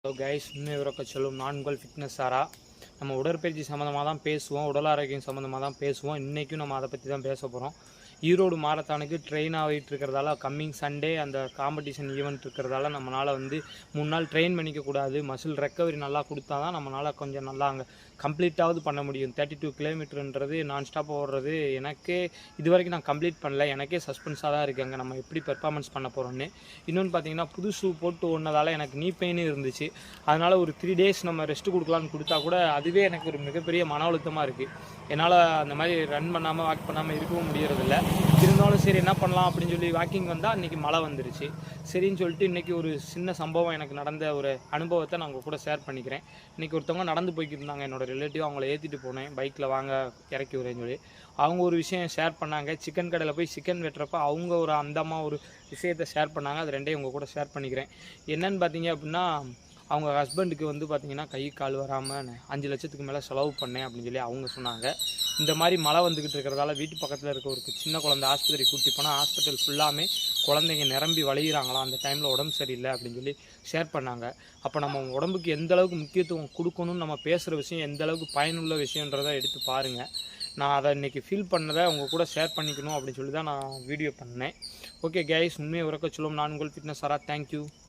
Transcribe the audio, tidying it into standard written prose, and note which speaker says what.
Speaker 1: Hello guys, உண்மை உறக்க சொல்லும் நான் உங்கள் ஃபிட்னஸ் சாரா. நம்ம உடற்பயிற்சி சம்மந்தமாக தான் பேசுவோம், உடல் ஆரோக்கியம் சம்மந்தமாக தான் பேசுவோம். இன்றைக்கும் நம்ம அதை பற்றி தான் பேச போகிறோம். ஈரோடு மாரத்தானுக்கு ட்ரெயின் ஆகிட்டு இருக்கிறதால கம்மிங் சண்டே அந்த காம்படிஷன் ஈவெண்ட் இருக்கிறதால நம்மளால் 3 நாள் ட்ரெயின் பண்ணிக்கக்கூடாது. மசில் ரெக்கவரி நல்லா கொடுத்தா தான் நம்மளால் கொஞ்சம் நல்லா அங்கே கம்ப்ளீட்டாவது பண்ண முடியும். 32 கிலோமீட்டருன்றது நான் ஸ்டாப் ஓடுறது எனக்கே இது வரைக்கும் நான் கம்ப்ளீட் பண்ணல. எனக்கே சஸ்பென்ஸாக தான் இருக்குது அங்கே நம்ம எப்படி பெர்ஃபார்மன்ஸ் பண்ண போகிறோன்னு. இன்னொன்று பார்த்தீங்கன்னா, புது ஷூ போட்டு ஓடினதால் எனக்கு நீ பெயின் இருந்துச்சு. அதனால் ஒரு 3 டேஸ் நம்ம ரெஸ்ட்டு கொடுக்கலான்னு கொடுத்தா கூட அதுவே எனக்கு ஒரு மிகப்பெரிய மன அழுத்தமாக இருக்குது. என்னால் அந்த மாதிரி ரன் பண்ணாமல் வாக் பண்ணாமல் இருக்கவும் முடியறதில்ல. இருந்தாலும் சரி என்ன பண்ணலாம் அப்படின்னு சொல்லி வாக்கிங் வந்தால் அன்றைக்கி மழை வந்துருச்சு. சரின்னு சொல்லிட்டு இன்றைக்கி ஒரு சின்ன சம்பவம் எனக்கு நடந்த ஒரு அனுபவத்தை நான் உங்கள் கூட ஷேர் பண்ணிக்கிறேன். இன்றைக்கி ஒருத்தவங்க நடந்து போய்க்கிட்டு இருந்தாங்க, என்னோடய ரிலேட்டிவ். அவங்கள ஏற்றிட்டு போனேன் பைக்கில், வாங்க இறக்கி விடுறேன்னு சொல்லி. அவங்க ஒரு விஷயம் ஷேர் பண்ணாங்க. சிக்கன் கடையில் போய் சிக்கன் வெட்டுறப்ப அவங்க ஒரு அந்தமாக ஒரு விஷயத்தை ஷேர் பண்ணாங்க. அது ரெண்டையும் உங்கள் கூட ஷேர் பண்ணிக்கிறேன். என்னன்னு பார்த்தீங்க அப்படின்னா, அவங்க ஹஸ்பண்டுக்கு பார்த்தீங்கன்னா கை கால் வராமல் 5 லட்சத்துக்கு மேலே செலவு பண்ணேன் அப்படின்னு சொல்லி அவங்க சொன்னாங்க. இந்த மாதிரி மழை வந்துக்கிட்டு இருக்கிறதால வீட்டு பக்கத்தில் இருக்க ஒரு சின்ன குழந்தை ஆஸ்பத்திரி கூட்டி போனால் ஹாஸ்பிட்டல் ஃபுல்லாமே குழந்தைங்க நிரம்பி வழிகிறாங்களாம். அந்த டைமில் உடம்பு சரியில்லை அப்படின்னு சொல்லி ஷேர் பண்ணாங்க. அப்போ நம்ம உடம்புக்கு எந்த அளவுக்கு முக்கியத்துவம் கொடுக்கணும்னு, நம்ம பேசுகிற விஷயம் எந்த அளவுக்கு பயனுள்ள விஷயன்றதை எடுத்து பாருங்கள். நான் அதை இன்றைக்கி ஃபீல் பண்ணதை உங்கள் கூட ஷேர் பண்ணிக்கணும் அப்படின்னு சொல்லி தான் நான் வீடியோ பண்ணேன். ஓகே கைஸ், உண்மையை உறக்க சொல்லும் நான் உங்கள் ஃபிட்னஸ் சாரா. தேங்க்யூ.